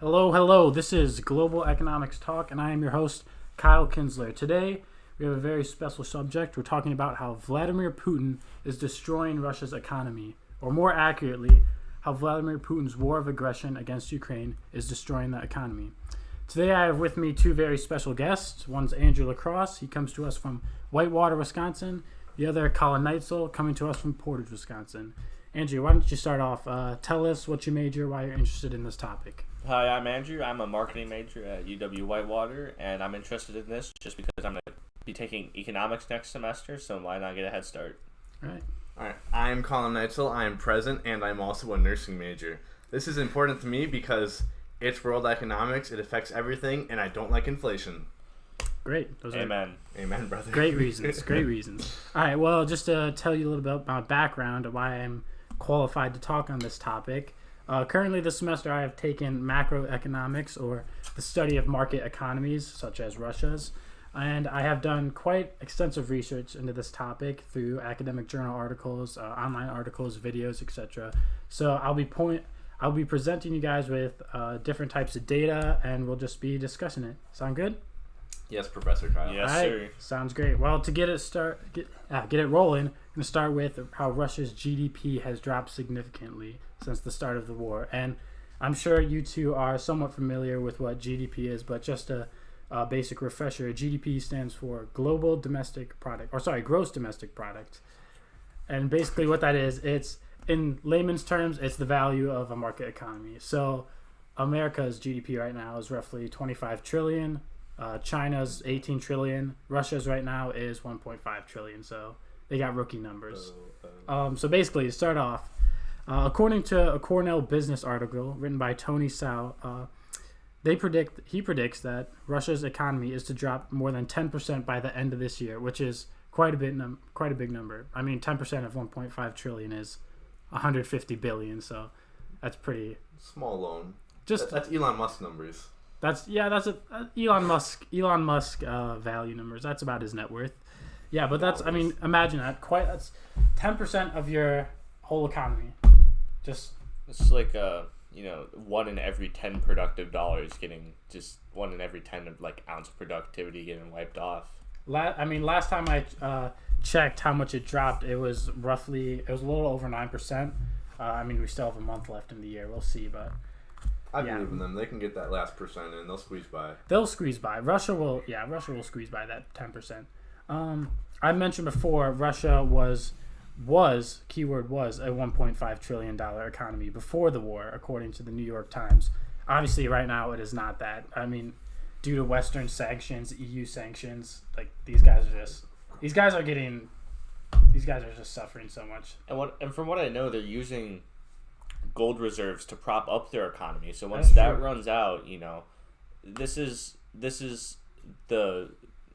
Hello, hello. This is Global Economics Talk, and I am your host, Kyle Kinsler. Today, we have a very special subject. We're talking about how Vladimir Putin is destroying Russia's economy, or more accurately, how Vladimir Putin's war of aggression against Ukraine is destroying the economy. Today, I have with me two very special guests. One's Andrew Lacrosse. He comes to us from Whitewater, Wisconsin. The other, Colin Neitzel, coming to us from Portage, Wisconsin. Andrew, why don't you start off? Tell us what you major, why you're interested in this topic. Hi, I'm Andrew. I'm a marketing major at UW Whitewater, and I'm interested in this just because I'm going to be taking economics next semester, so why not get a head start? All right. I'm Colin Neitzel. I am present, and I'm also a nursing major. This is important to me because it's world economics, it affects everything, and I don't like inflation. Great. Amen. Amen, brother. Great reasons. Great reasons. All right. Well, just to tell you a little bit about my background and why I'm qualified to talk on this topic. Currently, this semester, I have taken macroeconomics, or the study of market economies, such as Russia's, and I have done quite extensive research into this topic through academic journal articles, online articles, videos, etc. So I'll be presenting you guys with different types of data, and we'll just be discussing it. Sound good? Yes, Professor Kyle. Yes, All right. sir. Sounds great. Well, to get it rolling, I'm going to start with how Russia's GDP has dropped significantly since the start of the war. And I'm sure you two are somewhat familiar with what GDP is, but just a basic refresher, GDP stands for Gross Domestic Product. And basically what that is, it's, in layman's terms, it's the value of a market economy. So America's GDP right now is roughly 25 trillion. China's 18 trillion. Russia's right now is 1.5 trillion. So they got rookie numbers. So basically, to start off, according to a Cornell business article written by Tony Cao, he predicts that Russia's economy is to drop more than 10% by the end of this year, which is quite a big number. I mean, 10% of 1.5 trillion is 150 billion. So that's pretty small loan. Just that's Elon Musk numbers. That's Elon Musk value numbers. That's about his net worth. Yeah, but that's, I mean, imagine that. That's 10% of your whole economy. It's like 1 in every 10 productive dollars getting just 1 in every 10 of ounce of productivity getting wiped off. Last time I checked how much it dropped, it was a little over 9%. We still have a month left in the year. We'll see, but I believe in them. They can get that last percent in. They'll squeeze by. They'll squeeze by. Russia will squeeze by that 10%. I mentioned before, Russia was a $1.5 trillion economy before the war, according to the New York Times. Obviously, right now, it is not that. Due to Western sanctions, EU sanctions, these guys are just suffering so much. And from what I know, they're using gold reserves to prop up their economy. So once that runs out, this is the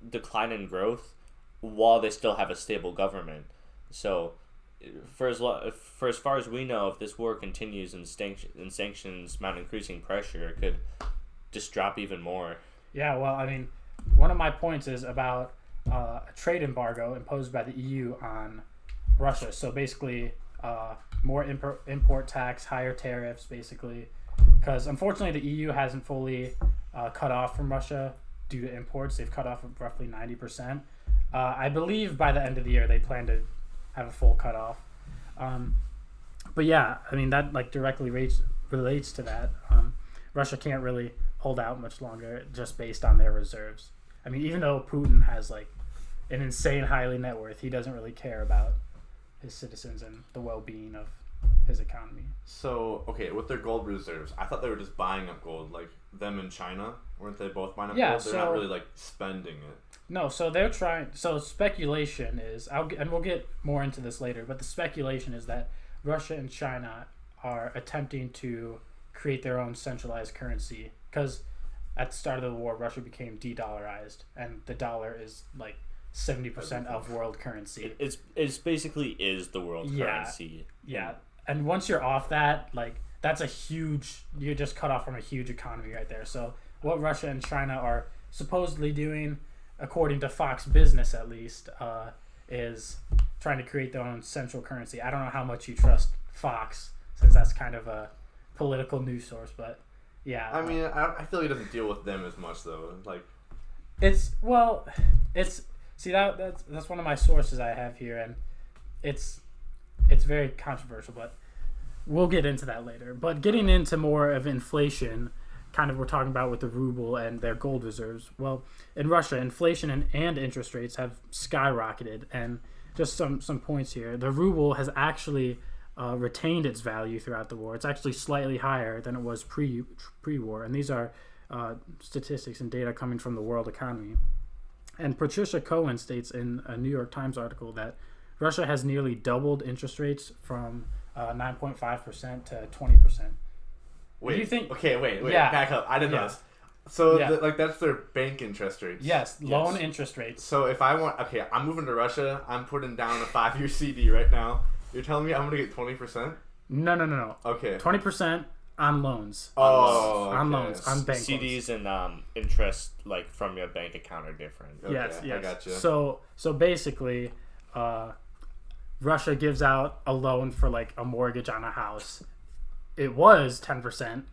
decline in growth while they still have a stable government. So for as far as we know, if this war continues and sanctions mount increasing pressure, it could just drop even more. Yeah, well, one of my points is about a trade embargo imposed by the EU on Russia. So basically, more import tax, higher tariffs, basically, because unfortunately the EU hasn't fully cut off from Russia due to imports. They've cut off roughly 90%. I believe by the end of the year they plan to have a full cutoff. But yeah, that directly relates to that. Russia can't really hold out much longer just based on their reserves. Even though Putin has an insane highly net worth, he doesn't really care about his citizens and the well-being of his economy. So, okay, with their gold reserves, I thought they were just buying up gold, like them in China. Weren't they both buying up gold? They're not really spending it. No, so they're trying. So speculation is, and we'll get more into this later, but the speculation is that Russia and China are attempting to create their own centralized currency, because at the start of the war, Russia became de-dollarized, and the dollar is 70% of world currency. It's basically is the world currency. Yeah, and once you're off that, that's you're just cut off from a huge economy right there. So what Russia and China are supposedly doing, according to Fox Business at least, is trying to create their own central currency. I don't know how much you trust Fox, since that's kind of a political news source, but Yeah. I mean, I feel he doesn't deal with them as much though. Like, it's see that's one of my sources I have here, and it's very controversial, but we'll get into that later. But getting into more of inflation, kind of we're talking about with the ruble and their gold reserves. Well, in Russia, inflation and interest rates have skyrocketed, and just some points here. The ruble has actually retained its value throughout the war. It's actually slightly higher than it was pre-war, and these are statistics and data coming from the world economy. And Patricia Cohen states in a New York Times article that Russia has nearly doubled interest rates from 9.5% to 20%. wait, Do you think? Okay, wait, Yeah. back up. I didn't know this. So, Yeah. that's their bank interest rates. Yes, loan interest rates. So if I'm moving to Russia. I'm putting down a 5-year CD right now. You're telling me I'm gonna get 20%? No. Okay. 20% on loans. Oh, On okay. loans. On bank CDs loans. and interest like from your bank account are different. Okay, Yes. I gotcha. So basically, Russia gives out a loan for like a mortgage on a house. It was 10%.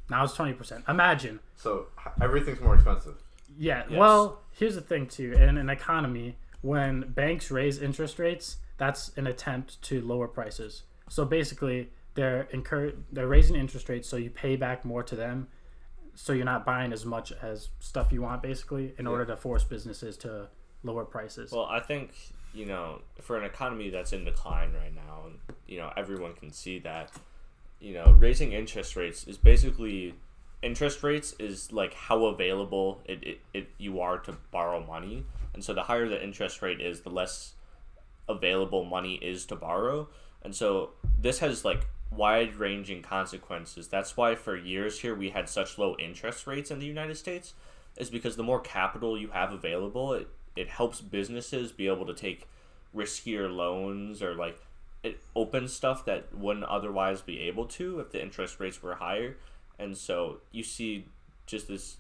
Now it's 20%. Imagine. So everything's more expensive. Yeah. Yes. Well, here's the thing too. In an economy, when banks raise interest rates, that's an attempt to lower prices. So basically, they're raising interest rates so you pay back more to them, so you're not buying as much as stuff you want, basically, in order to force businesses to lower prices. Well, I think, for an economy that's in decline right now, and, everyone can see that, raising interest rates is basically, interest rates is like how available you are to borrow money. And so the higher the interest rate is, the less available money is to borrow. And so this has like wide-ranging consequences. That's why for years here we had such low interest rates in the United States, is because the more capital you have available, it helps businesses be able to take riskier loans, or like it opens stuff that wouldn't otherwise be able to if the interest rates were higher. And so you see just this,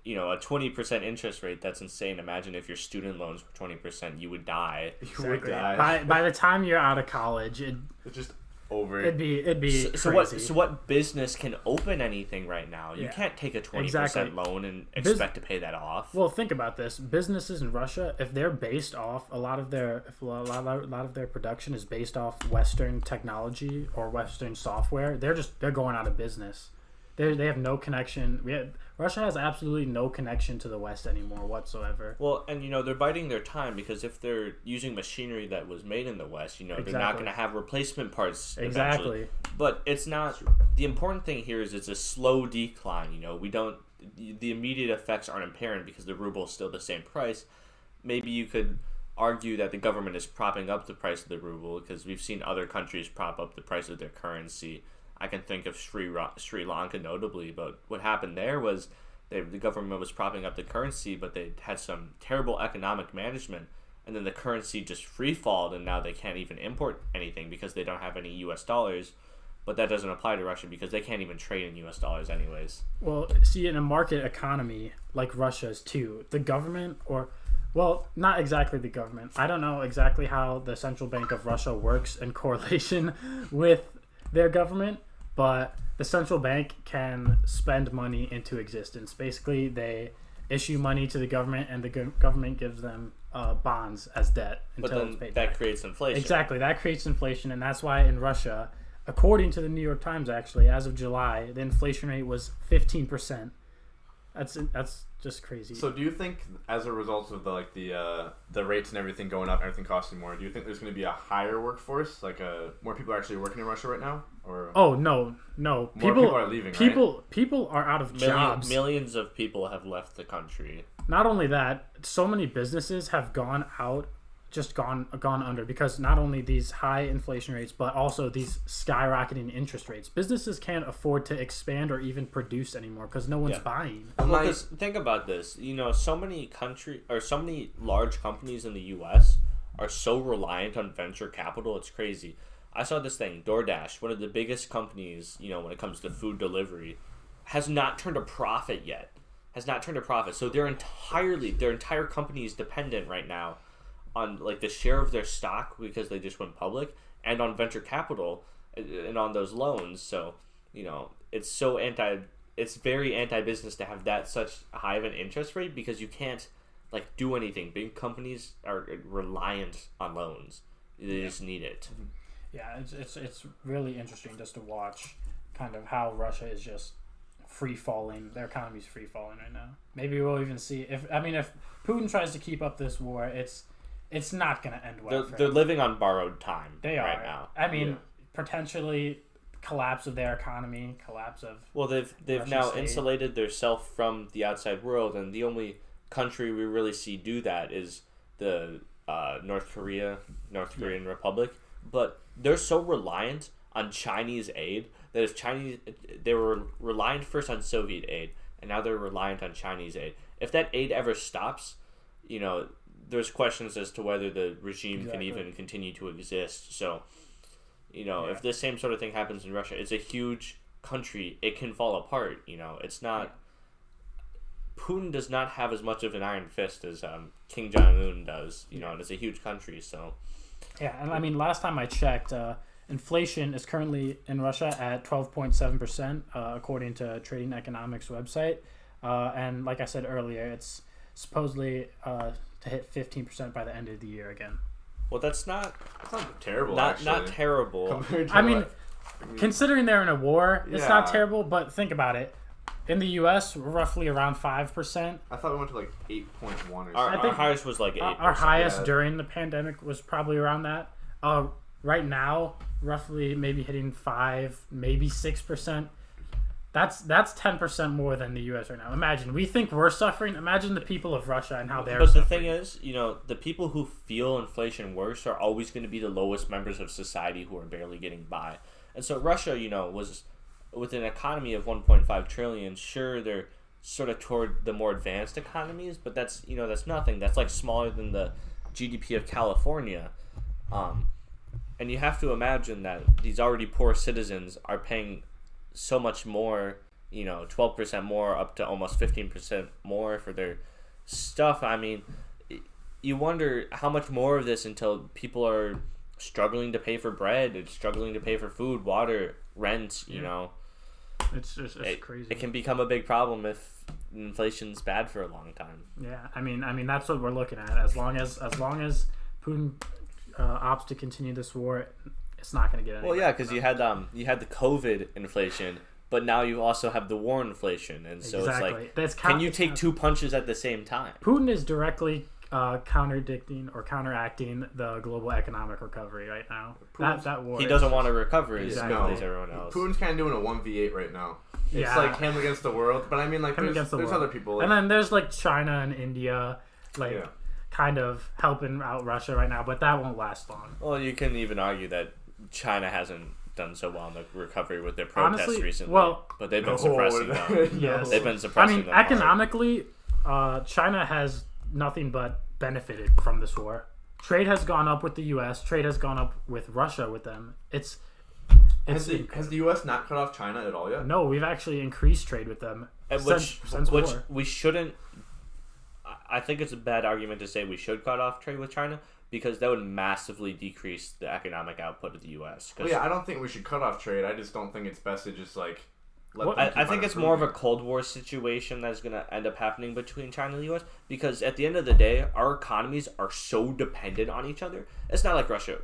a 20% interest rate. That's insane. Imagine if your student loans were 20%, you would die. You would die. By the time you're out of college, It's just over. it'd be So crazy. what business can open anything right now? You Yeah. can't take a 20% Exactly. loan and expect to pay that off. Well, think about this: businesses in Russia, if they're based off a lot of their production is based off Western technology or Western software, they're going out of business. They have no connection. Russia has absolutely no connection to the West anymore whatsoever. Well, and they're biding their time, because if they're using machinery that was made in the West, they're not Exactly. going to have replacement parts Exactly. eventually. But it's not. The important thing here is it's a slow decline. We don't. The immediate effects aren't apparent because the ruble is still the same price. Maybe you could argue that the government is propping up the price of the ruble, because we've seen other countries prop up the price of their currency. I can think of Sri Lanka notably, but what happened there was the government was propping up the currency, but they had some terrible economic management, and then the currency just free-falled, and now they can't even import anything because they don't have any U.S. dollars. But that doesn't apply to Russia because they can't even trade in U.S. dollars anyways. Well, see, in a market economy like Russia's too, the government, not exactly the government. I don't know exactly how the Central Bank of Russia works in correlation with their government, but the central bank can spend money into existence. Basically, they issue money to the government, and the government gives them bonds as debt until it's paid back. That creates inflation. Exactly, that creates inflation, and that's why in Russia, according to the New York Times, actually, as of July, the inflation rate was 15%. That's just crazy. So do you think, as a result of the rates and everything going up, everything costing more, do you think there's going to be a higher workforce, more people are actually working in Russia right now, or? Oh no! More people are leaving. People are out of jobs. Millions of people have left the country. Not only that, so many businesses have gone out, just gone under, because not only these high inflation rates, but also these skyrocketing interest rates. Businesses can't afford to expand or even produce anymore because no one's buying. Well, 'cause think about this. So many large companies in the U.S. are so reliant on venture capital. It's crazy. I saw this thing, DoorDash, one of the biggest companies, when it comes to food delivery, has not turned a profit yet. So their entire company is dependent right now on the share of their stock, because they just went public, and on venture capital and on those loans. So it's so it's very anti-business to have that such high of an interest rate because you can't like do anything. Big companies are reliant on loans. They just need it. Yeah, it's really interesting just to watch kind of how Russia is just free falling. Their economy's free falling right now. Maybe we'll even see if Putin tries to keep up this war, it's not going to end well. They're living on borrowed time. They are right now. I mean, potentially collapse of their economy, collapse of. Well, they've Russian now state. insulated themselves from the outside world, and the only country we really see do that is the North Korean Republic. But they're so reliant on Chinese aid that if they were reliant first on Soviet aid, and now they're reliant on Chinese aid. If that aid ever stops, there's questions as to whether the regime can even continue to exist. So, if this same sort of thing happens in Russia, it's a huge country. It can fall apart. It's not. Yeah. Putin does not have as much of an iron fist as Kim Jong-un does. And it's a huge country. So. Yeah, and I mean, last time I checked, inflation is currently in Russia at 12.7%, according to Trading Economics website. And like I said earlier, it's supposedly to hit 15% by the end of the year again. Well, that's not terrible. Not terrible. I mean, considering they're in a war, it's not terrible. But think about it. In the U.S., we're roughly around 5%. I thought we went to like 8.1 or something. Our highest was like 8%. Our highest during the pandemic was probably around that. Right now, roughly maybe hitting 5, maybe 6%. That's 10% more than the U.S. right now. Imagine, we think we're suffering. Imagine the people of Russia and how they're suffering. But the thing is, the people who feel inflation worse are always going to be the lowest members of society who are barely getting by. And so Russia, was with an economy of 1.5 trillion. Sure, they're sort of toward the more advanced economies, but that's nothing. That's like smaller than the GDP of California. And you have to imagine that these already poor citizens are paying so much more, 12% more up to almost 15% more for their stuff. I mean, you wonder how much more of this until people are struggling to pay for bread and struggling to pay for food, water, rent, It's crazy. It can become a big problem if inflation's bad for a long time. Yeah, I mean that's what we're looking at. As long as Putin opts to continue this war, it's not going to get any. Well, yeah, because you had the COVID inflation, but now you also have the war inflation, and so it's like, can you take two punches at the same time? Putin is directly counteracting the global economic recovery right now. That war. He doesn't want to recover as Exactly. as everyone else. Putin's kind of doing a 1v8 right now. It's like him against the world, but I mean, like, there's other people. And then there's like China and India, kind of helping out Russia right now, but that won't last long. Well, you can even argue that China hasn't done so well in the recovery with their protests recently. But they've been suppressing them. Yes. They've been suppressing them. Economically, China has nothing but benefited from this war. Trade has gone up with the U.S. Trade has gone up with Russia with them. Has the U.S. not cut off China at all yet? No, we've actually increased trade with them since war. We shouldn't. I think it's a bad argument to say we should cut off trade with China because that would massively decrease the economic output of the U.S. Well, I don't think we should cut off trade. I just don't think it's best to just like. I think it's more of a Cold War situation that's going to end up happening between China and the U.S. because at the end of the day, our economies are so dependent on each other. It's not like Russia.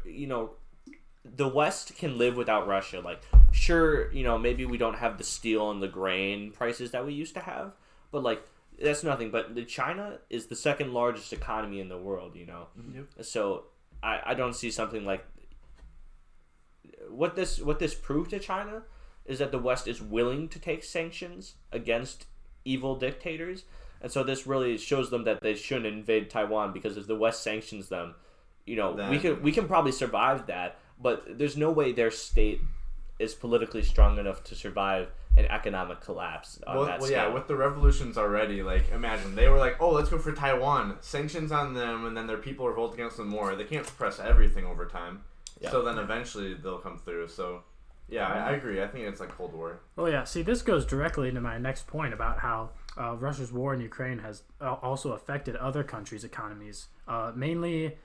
The West can live without Russia. Like, sure, maybe we don't have the steel and the grain prices that we used to have, but like that's nothing. But China is the second largest economy in the world. Yep. So I don't see something like what this proved to China is that the West is willing to take sanctions against evil dictators, and so this really shows them that they shouldn't invade Taiwan because if the West sanctions them, we can probably survive that, but there's no way their state is politically strong enough to survive an economic collapse on that scale. Yeah, with the revolutions already, like, imagine, they were like, oh, let's go for Taiwan, sanctions on them, and then their people revolt against them more. They can't suppress everything over time, so then eventually they'll come through, so... Yeah, I agree. I think it's like Cold War. Oh, yeah. See, this goes directly into my next point about how Russia's war in Ukraine has also affected other countries' economies. Mainly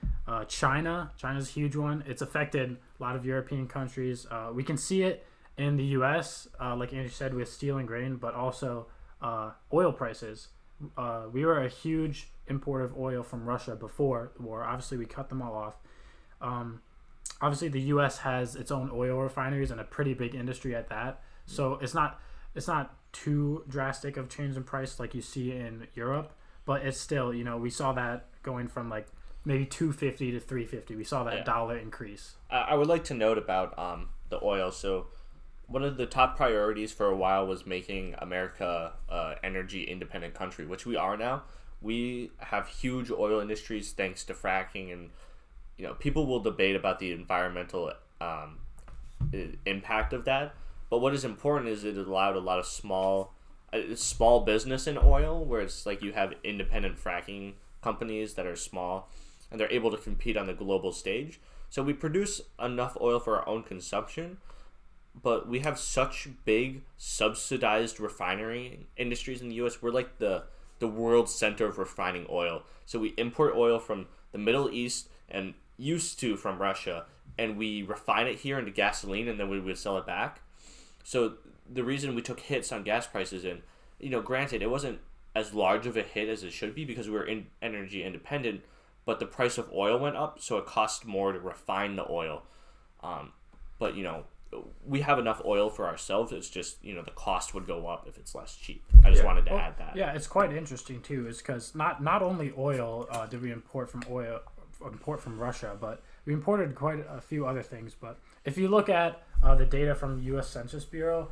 China. China's a huge one. It's affected a lot of European countries. We can see it in the U.S., like Andrew said, with steel and grain, but also oil prices. We were a huge importer of oil from Russia before the war. Obviously, we cut them all off. Obviously, the U.S. has its own oil refineries and a pretty big industry at that. So it's not too drastic of change in price like you see in Europe, but it's still, we saw that going from like maybe $2.50 to $3.50. We saw that dollar increase. I would like to note about the oil. So one of the top priorities for a while was making America energy independent country, which we are now. We have huge oil industries thanks to fracking, and people will debate about the environmental impact of that. But what is important is it allowed a lot of small business in oil, where it's like you have independent fracking companies that are small, and they're able to compete on the global stage. So we produce enough oil for our own consumption, but we have such big subsidized refinery industries in the U.S. We're like the world center of refining oil. So we import oil from the Middle East and used to from Russia, and we refine it here into gasoline, and then we would sell it back. So the reason we took hits on gas prices, and granted, it wasn't as large of a hit as it should be because we were energy independent, but the price of oil went up, so it cost more to refine the oil. But we have enough oil for ourselves. It's just the cost would go up if it's less cheap. I just wanted to add that. Yeah, it's quite interesting too, is because not only oil did we import from Russia, but we imported quite a few other things. But if you look at the data from the U.S. Census Bureau,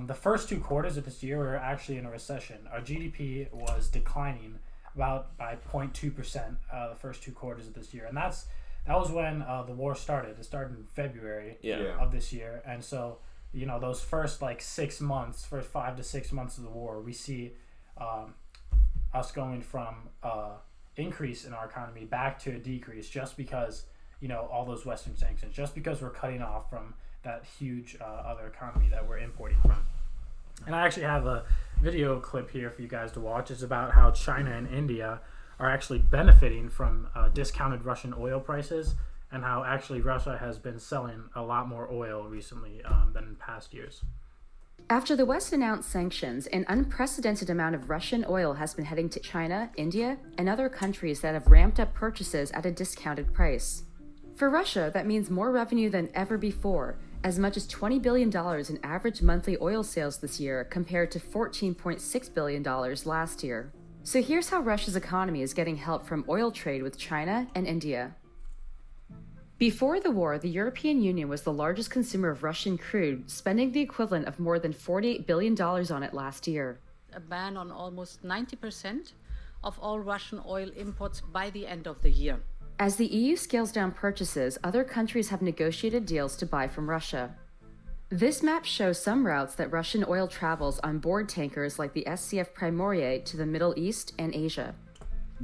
the first 2 quarters of this year were actually in a recession. Our GDP was declining about by 0.2% the first 2 quarters of this year, and that was when the war started. It started in February of this year, and so those first 6 months, first 5 to 6 months of the war, we see us going from increase in our economy back to a decrease, just because all those Western sanctions, just because we're cutting off from that huge other economy that we're importing from. And I actually have a video clip here for you guys to watch. It's about how China and India are actually benefiting from discounted Russian oil prices, and how actually Russia has been selling a lot more oil recently than in past years. After the West announced sanctions, an unprecedented amount of Russian oil has been heading to China, India, and other countries that have ramped up purchases at a discounted price. For Russia, that means more revenue than ever before, as much as $20 billion in average monthly oil sales this year compared to $14.6 billion last year. So here's how Russia's economy is getting help from oil trade with China and India. Before the war, the European Union was the largest consumer of Russian crude, spending the equivalent of more than $48 billion on it last year. A ban on almost 90% of all Russian oil imports by the end of the year. As the EU scales down purchases, other countries have negotiated deals to buy from Russia. This map shows some routes that Russian oil travels on board tankers like the SCF Primorye to the Middle East and Asia.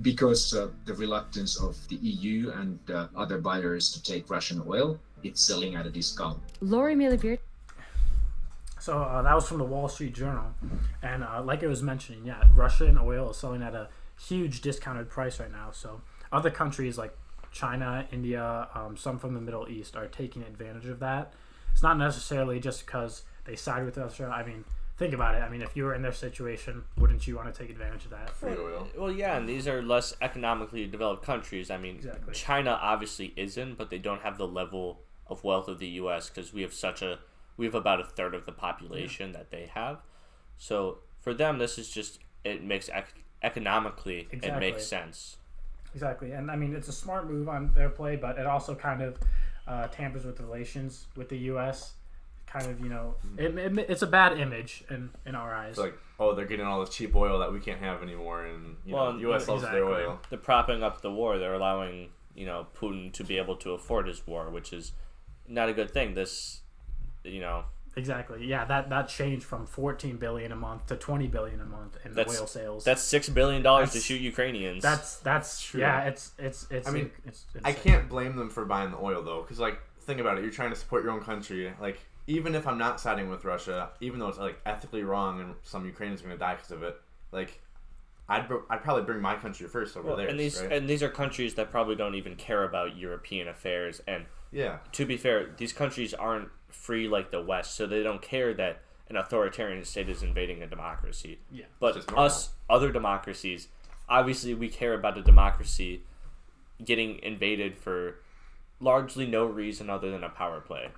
Because of the reluctance of the EU and other buyers to take Russian oil, it's selling at a discount. So that was from the Wall Street Journal. And like it was mentioning, Russian oil is selling at a huge discounted price right now. So other countries like China, India, some from the Middle East are taking advantage of that. It's not necessarily just because they side with Russia. I mean, think about it. I mean, if you were in their situation, wouldn't you want to take advantage of that? Free oil. Well, yeah, and these are less economically developed countries. I mean, exactly. China obviously isn't, but they don't have the level of wealth of the U.S. because we have about a third of the population that they have. So for them, this is just, it makes economically, it makes sense. Exactly, and I mean, it's a smart move on their play, but it also kind of tampers with relations with the U.S. Kind of, it's a bad image in our eyes. It's like, they're getting all this cheap oil that we can't have anymore, and the U.S. loves their oil. They're propping up the war. They're allowing Putin to be able to afford his war, which is not a good thing. Exactly. Yeah, that changed from $14 billion a month to $20 billion a month in oil sales. That's $6 billion to shoot Ukrainians. That's true. Yeah, it's. I mean, it's I can't blame them for buying the oil though, because think about it. You're trying to support your own country. Even if I'm not siding with Russia, even though it's ethically wrong and some Ukrainians are going to die because of it, I'd probably bring my country first over theirs. And these are countries that probably don't even care about European affairs, and Yeah. To be fair, these countries aren't free like the West, so they don't care that an authoritarian state is invading a democracy. Yeah. But us, other democracies, obviously we care about a democracy getting invaded for largely no reason other than a power play.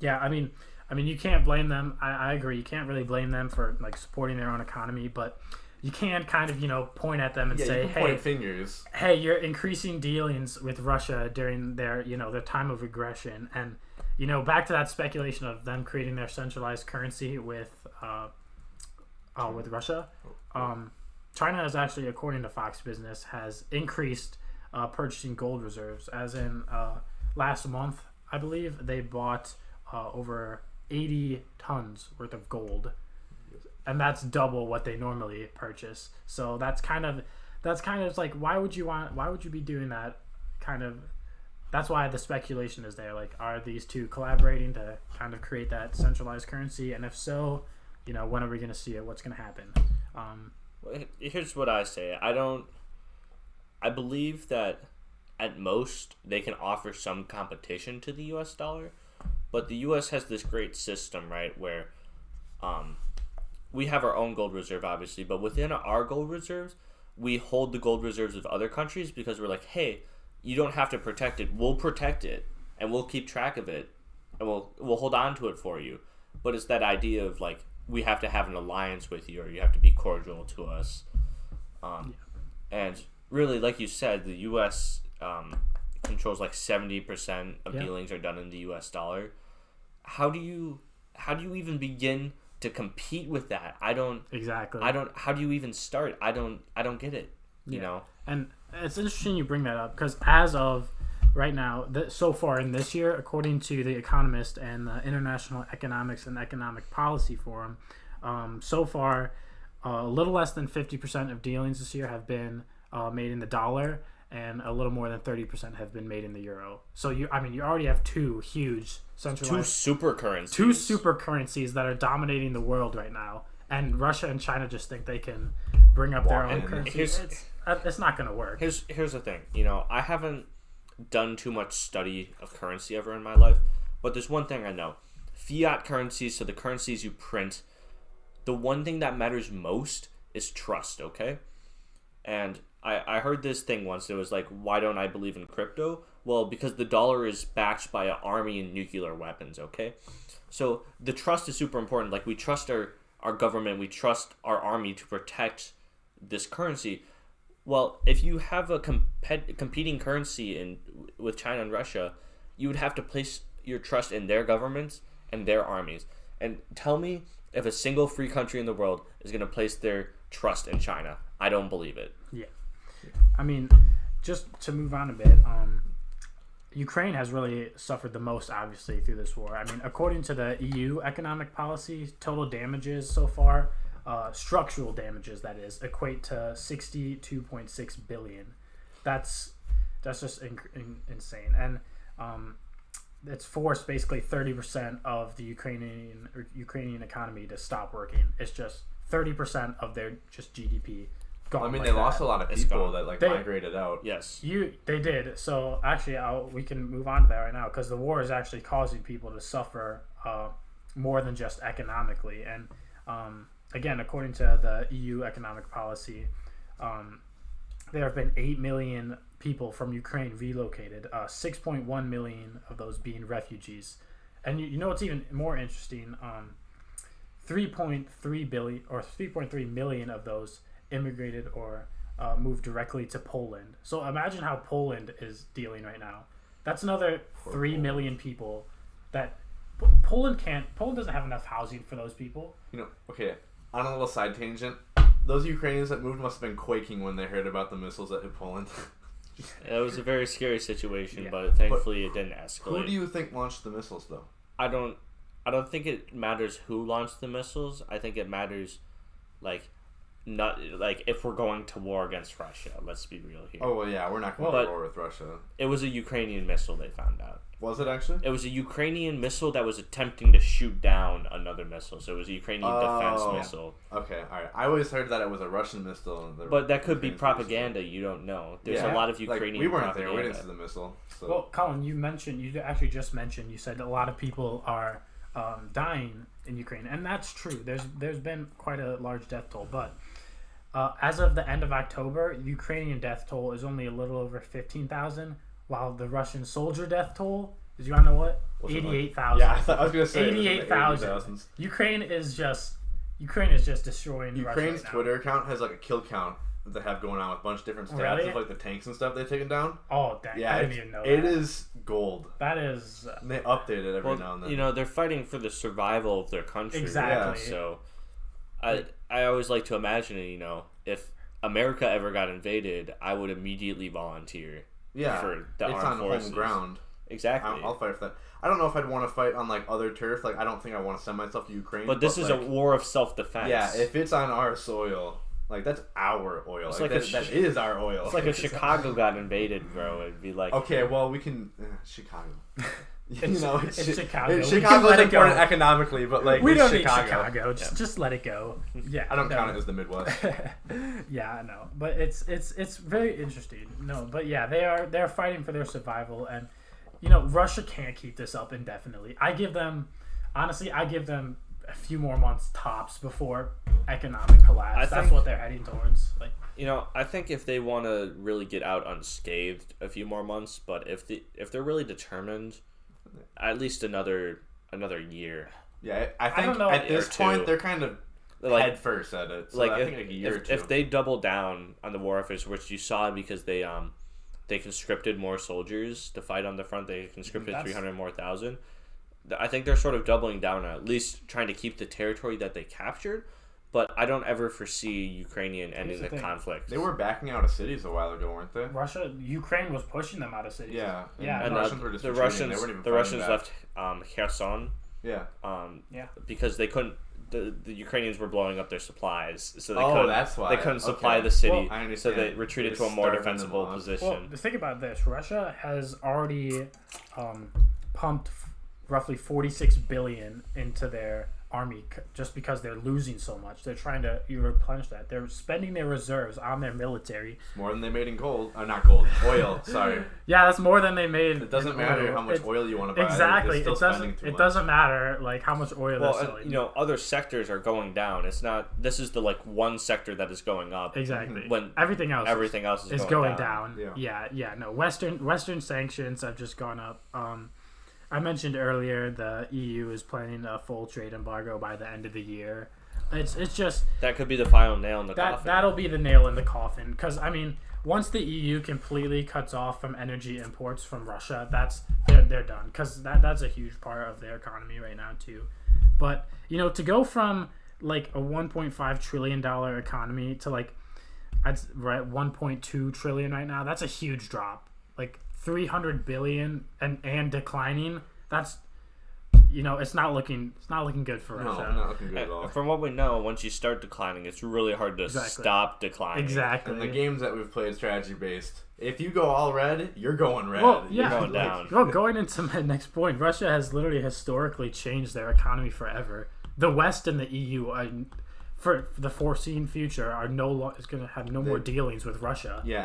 Yeah, I mean, you can't blame them. I agree. You can't really blame them for like supporting their own economy, but you can kind of point at them and say, you can point fingers. Hey, you're increasing dealings with Russia during their their time of aggression, and back to that speculation of them creating their centralized currency with Russia. China has actually, according to Fox Business, has increased purchasing gold reserves. As in last month, I believe they bought over 80 tons worth of gold, and that's double what they normally purchase. So that's kind of like, why would you be doing that? That's why the speculation is there. Like, are these two collaborating to kind of create that centralized currency? And if so, when are we going to see it? What's going to happen? Here's what I say. I believe that at most they can offer some competition to the U.S. dollar, but the U.S. has this great system, right, where we have our own gold reserve, obviously, but within our gold reserves, we hold the gold reserves of other countries because we're like, hey, you don't have to protect it. We'll protect it, and we'll keep track of it, and we'll hold on to it for you. But it's that idea of like, we have to have an alliance with you, or you have to be cordial to us. And really, like you said, the U.S. Controls like 70% of dealings are done in the U.S. dollar. How do you even begin to compete with that? How do you even start? I don't get it. You know. And it's interesting you bring that up, because as of right now, so far in this year, according to The Economist and the International Economics and Economic Policy Forum, so far a little less than 50% of dealings this year have been made in the dollar, and a little more than 30% have been made in the euro. So you already have two huge centralized, two super currencies that are dominating the world right now, and Russia and China just think they can bring up their own currency. It's not going to work. Here's the thing. I haven't done too much study of currency ever in my life, but there's one thing I know: fiat currencies, so the currencies you print. The one thing that matters most is trust. Okay, and I heard this thing once. It was like, why don't I believe in crypto? Well, because the dollar is backed by an army and nuclear weapons, okay? So the trust is super important. Like, we trust our government, we trust our army to protect this currency. Well, if you have a competing currency with China and Russia, you would have to place your trust in their governments and their armies. And tell me if a single free country in the world is going to place their trust in China. I don't believe it. Yeah. I mean, just to move on a bit, Ukraine has really suffered the most, obviously, through this war. I mean, according to the EU economic policy, total damages so far, structural damages, that is, equate to 62.6 billion. That's just insane. And it's forced basically 30% of the Ukrainian economy to stop working. It's just 30% of their just GDP. I mean, they lost a lot of people that migrated out. Yes, they did. So actually, we can move on to that right now, because the war is actually causing people to suffer more than just economically. And again, according to the EU economic policy, there have been 8 million people from Ukraine relocated. 6.1 million of those being refugees. And you know what's even more interesting? 3.3 million of those immigrated or moved directly to Poland. So imagine how Poland is dealing right now. That's another 3 million people that Poland doesn't have enough housing for those people. Okay, on a little side tangent, those Ukrainians that moved must have been quaking when they heard about the missiles that hit Poland. It was a very scary situation, but thankfully it didn't escalate. Who do you think launched the missiles, though? I don't think it matters who launched the missiles. I think it matters, like, not like if we're going to war against Russia. Let's be real here. Oh well, yeah, we're not going to war with Russia. It was a Ukrainian missile. They found out. Was it actually? It was a Ukrainian missile that was attempting to shoot down another missile. So it was a Ukrainian defense missile. Okay, all right. I always heard that it was a Russian missile. But that could be propaganda. You don't know. There's a lot of Ukrainian we weren't propaganda. there. We didn't see the missile. So. Well, Colin, you actually just mentioned, you said a lot of people are dying in Ukraine, and that's true. There's been quite a large death toll, but as of the end of October, Ukrainian death toll is only a little over 15,000, while the Russian soldier death toll is, you want to know what? 88,000. Yeah, I was gonna say 88,000. Ukraine is just destroying Ukraine's Russia right Twitter account has like a kill count that they have going on with a bunch of different stats of like the tanks and stuff they've taken down. Oh, dang. Yeah, I didn't even know that. It is gold. That is... And they update it every now and then. You know, they're fighting for the survival of their country. Exactly. Yeah. So I always like to imagine, you know, if America ever got invaded, I would immediately volunteer for the armed on forces. home ground. Exactly. I'll fight for that. I don't know if I'd want to fight on like other turf. Like I don't think I want to send myself to Ukraine. But this is like, a war of self-defense. Yeah, if it's on our soil, like that's our oil. It's like that is our oil. It's like if Chicago got invaded, bro. It'd be like, okay, well we can Chicago. It's Chicago. Chicago's important economically, but like we don't Chicago. need Chicago. Just let it go. Yeah, I don't count it as the Midwest. Yeah, I know, but it's very interesting. No, but yeah, they're fighting for their survival, and you know Russia can't keep this up indefinitely. I give them a few more months tops before economic collapse. That's what they're heading towards. Like, you know, I think if they want to really get out unscathed, a few more months. But if they're really determined, at least another year. Yeah, I think at this point they're kind of head first at it. So like I think like a year or two. If they double down on the war efforts, which you saw because they conscripted more soldiers to fight on the front, they conscripted 300 more thousand. I think they're sort of doubling down on at least trying to keep the territory that they captured. But I don't ever foresee Ukrainian ending the conflict. They were backing out of cities a while ago, weren't they? Ukraine was pushing them out of cities. Yeah, and the Russians were just the Russians left Kherson. Yeah. Because they couldn't. The Ukrainians were blowing up their supplies, so that's why they couldn't supply the city. Well, so they retreated to a more defensible position. Well, think about this: Russia has already pumped roughly 46 billion into their army just because they're losing so much. They're trying to replenish that. They're spending their reserves on their military. More than they made in gold. Not gold. Oil. Sorry. Yeah, that's more than they made. It doesn't matter how much oil you want to buy. Exactly. It doesn't matter like how much oil they're selling. You know, other sectors are going down. It's not. This is the like one sector that is going up. Exactly. When everything else is going down. Yeah. No. Western sanctions have just gone up. I mentioned earlier the EU is planning a full trade embargo by the end of the year. It's just that could be the final nail in the coffin. That'll be the nail in the coffin because I mean, once the EU completely cuts off from energy imports from Russia, they're done because that's a huge part of their economy right now too. But you know, to go from like a $1.5 trillion economy to like 1.2 trillion right now, that's a huge drop. Like 300 billion and declining. That's, you know, it's not looking good for Russia. No, not looking good at all. From what we know, once you start declining, it's really hard to stop declining. Exactly. And the games that we've played strategy based, if you go all red, you're going red. Well, yeah, you're going down. Well, going into my next point, Russia has literally historically changed their economy forever. The West and the EU are, for the foreseen future, is going to have no more dealings with Russia. Yeah,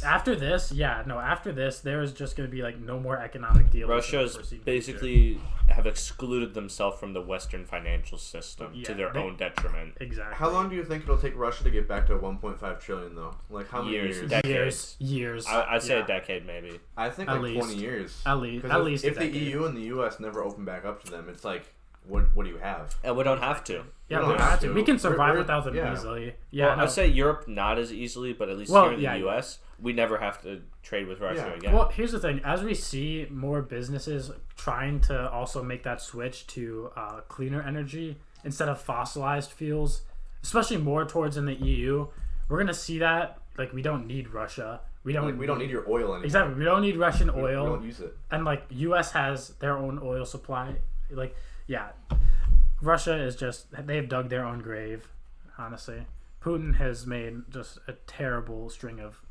after this, there is just going to be like no more economic dealings. Russia's basically have excluded themselves from the Western financial system to their own detriment. Exactly. How long do you think it'll take Russia to get back to 1.5 trillion though? Like how many years? Decades. Years. I'd say a decade maybe. I think like 20 years. At least. If the EU and the US never open back up to them, it's like, what do you have? And we don't have to. Yeah, we don't have to. We can survive without them easily. Yeah, well, I'd say Europe not as easily, but at least here in the US, we never have to trade with Russia again. Well, here's the thing. As we see more businesses trying to also make that switch to cleaner energy instead of fossilized fuels, especially more towards in the EU, we're going to see that. Like, we don't need Russia. We don't need your oil anymore. Exactly. We don't need Russian oil. We don't use it. And, like, US has their own oil supply. Like, yeah. Russia is just, they've dug their own grave, honestly. Putin has made just a terrible string of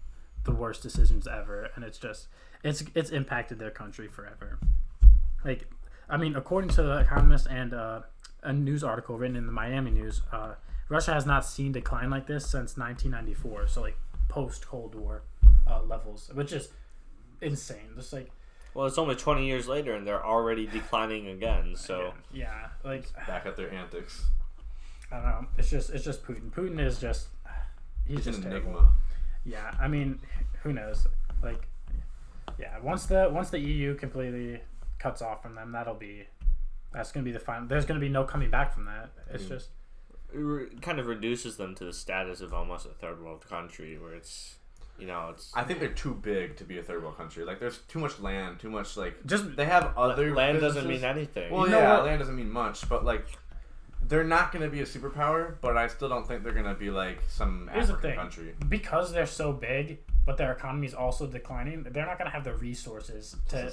the worst decisions ever, and it's impacted their country forever. Like, I mean, according to The Economist and a news article written in the Miami News, Russia has not seen decline like this since 1994. So like post Cold War levels, which is insane. Just like, well, it's only 20 years later, and they're already declining again. So yeah, like back at their antics. I don't know. It's just Putin. Putin is just he's just an terrible. enigma. Yeah, I mean, who knows? Like, yeah, once the EU completely cuts off from them, that's gonna be the final. There's gonna be no coming back from that. It's just it kind of reduces them to the status of almost a third world country, where it's. I think they're too big to be a third world country. Like, there's too much land, too much, like... Just they have other land businesses. doesn't mean anything. Well, yeah, land doesn't mean much, but, like, they're not going to be a superpower, but I still don't think they're going to be, like, some African country. Because they're so big, but their economy is also declining, they're not going to have the resources to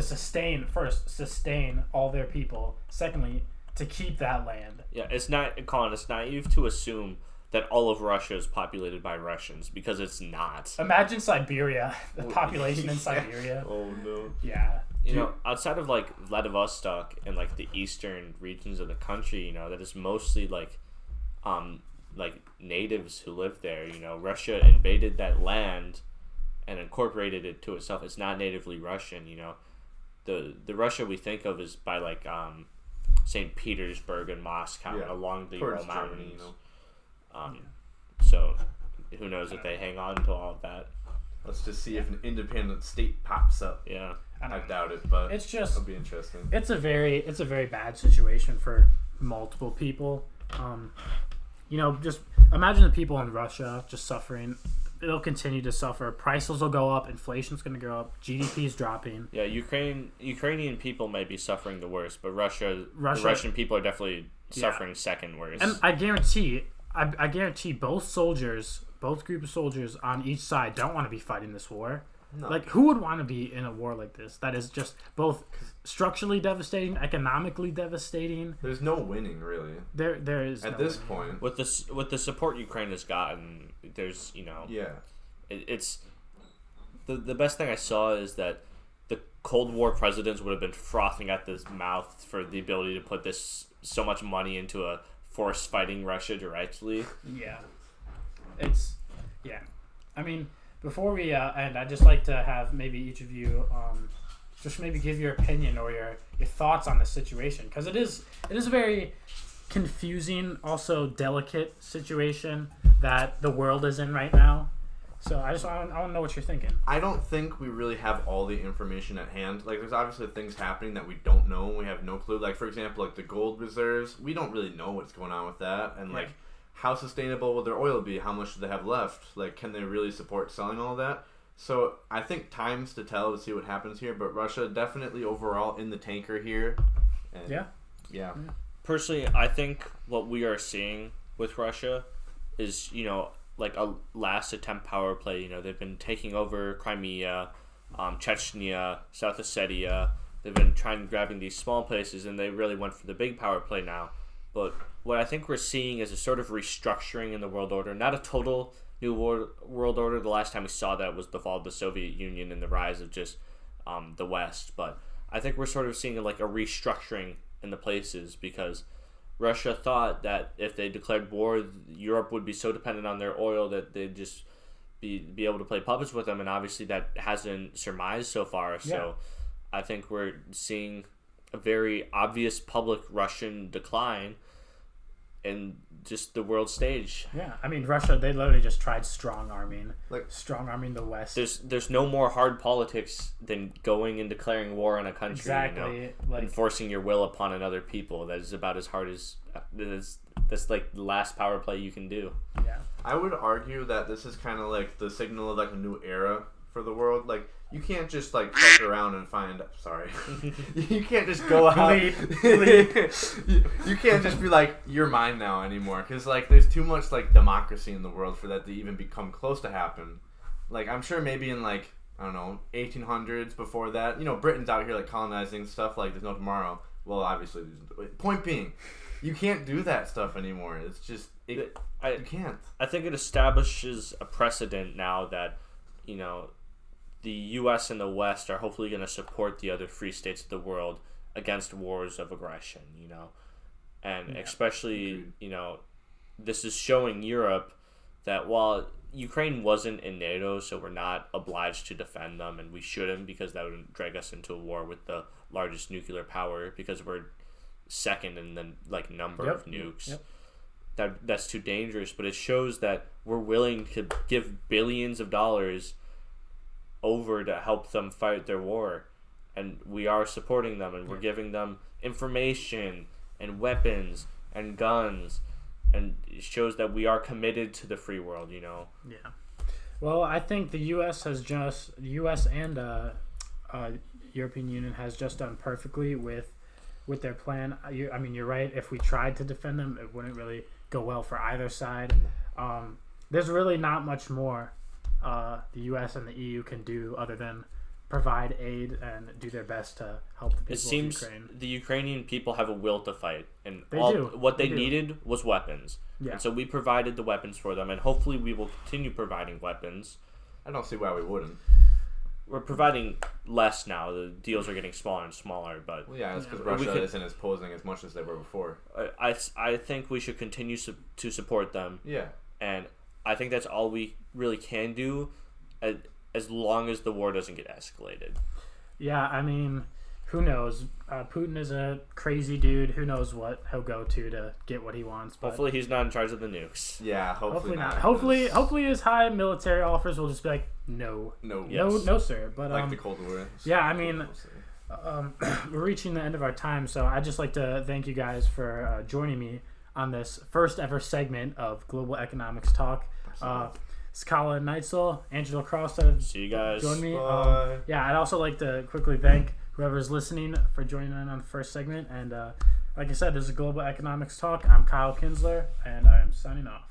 sustain all their people. Secondly, to keep that land. Yeah, it's naive to assume that all of Russia is populated by Russians, because it's not. Imagine Siberia, the population in Siberia. Oh no. Yeah. Outside of like Vladivostok and like the eastern regions of the country, that is mostly like natives who live there. Russia invaded that land and incorporated it to itself. It's not natively Russian. The Russia we think of is by like St. Petersburg and Moscow along the Ural Mountains. Germany, So who knows if they hang on to all of that. Let's just see if an independent state pops up. Yeah. I doubt it, but it'll be interesting. It's a very bad situation for multiple people. Just imagine the people in Russia just suffering. It'll continue to suffer. Prices will go up. Inflation's going to go up. GDP's dropping. Yeah, Ukrainian people may be suffering the worst, but the Russian people are definitely suffering second worst. And I guarantee both groups of soldiers on each side don't want to be fighting this war. No. Like, who would want to be in a war like this? That is just both structurally devastating, economically devastating. There's no winning, really. There is at this point. With the support Ukraine has gotten, there's it's the best thing I saw is that the Cold War presidents would have been frothing at the mouth for the ability to put so much money into a force fighting Russia directly. Yeah. I mean, before we end, I'd just like to have maybe each of you just maybe give your opinion or your thoughts on the situation, because it is a very confusing, also delicate situation that the world is in right now. So I want to know what you're thinking. I don't think we really have all the information at hand. Like, there's obviously things happening that we don't know. We have no clue. Like, for example, like the gold reserves, we don't really know what's going on with that. And like, how sustainable will their oil be? How much do they have left? Like, can they really support selling all that? So I think time's to tell to see what happens here. But Russia definitely overall in the tanker here. And yeah. Personally, I think what we are seeing with Russia is, like a last attempt power play. They've been taking over Crimea, Chechnya, South Ossetia. They've been grabbing these small places, and they really went for the big power play now. But what I think we're seeing is a sort of restructuring in the world order. Not a total new world order. The last time we saw that was the fall of the Soviet Union and the rise of just the West. But I think we're sort of seeing like a restructuring in the places, because Russia thought that if they declared war, Europe would be so dependent on their oil that they'd just be able to play puppets with them, and obviously that hasn't surmised so far. So I think we're seeing a very obvious public Russian decline in just the world stage. Yeah, I mean, Russia, they literally just tried strong-arming the West. There's no more hard politics than going and declaring war on a country. Exactly. Enforcing your will upon another people. That is about as hard as... That's like the last power play you can do. Yeah. I would argue that this is kind of like the signal of like a new era for the world. Like, you can't just like check around and find. Sorry, you can't just go out. You can't just be like, you're mine now anymore, because like there's too much like democracy in the world for that to even become close to happen. Like, I'm sure maybe in like, I don't know, 1800s, before that, Britain's out here like colonizing stuff like there's no tomorrow. Well, obviously, point being, You can't do that stuff anymore. It's just you can't. I think it establishes a precedent now that, you know, the U.S. and the West are hopefully going to support the other free states of the world against wars of aggression, you know. And especially, you know, this is showing Europe that while Ukraine wasn't in NATO, so we're not obliged to defend them, and we shouldn't, because that would drag us into a war with the largest nuclear power, because we're second in the number of nukes. That's too dangerous. But it shows that we're willing to give billions of dollars over to help them fight their war, and we are supporting them, and we're giving them information and weapons and guns, and it shows that we are committed to the free world, you know. Yeah. Well, I think the U.S. and European Union has just done perfectly with their plan. I mean, you're right. If we tried to defend them, it wouldn't really go well for either side. There's really not much more the U.S. and the EU can do other than provide aid and do their best to help the people of Ukraine. It seems the Ukrainian people have a will to fight, and what they needed was weapons. Yeah. And so we provided the weapons for them, and hopefully we will continue providing weapons. I don't see why we wouldn't. We're providing less now. The deals are getting smaller and smaller, but it's because Russia isn't as posing as much as they were before. I think we should continue to support them. Yeah. And I think that's all we really can do, as long as the war doesn't get escalated. Yeah, I mean, who knows? Putin is a crazy dude. Who knows what he'll go to get what he wants. But hopefully he's not in charge of the nukes. Yeah, hopefully not. Hopefully his high military offers will just be like, no, sir. But like the Cold War. Yeah, I mean, we're reaching the end of our time, so I'd just like to thank you guys for joining me on this first ever segment of Global Economics Talk. Skala Neitzel, Angelo Krosstad. See you guys. Join me. I'd also like to quickly thank whoever's listening for joining in on the first segment. And like I said, this is Global Economics Talk. I'm Kyle Kinsler, and I am signing off.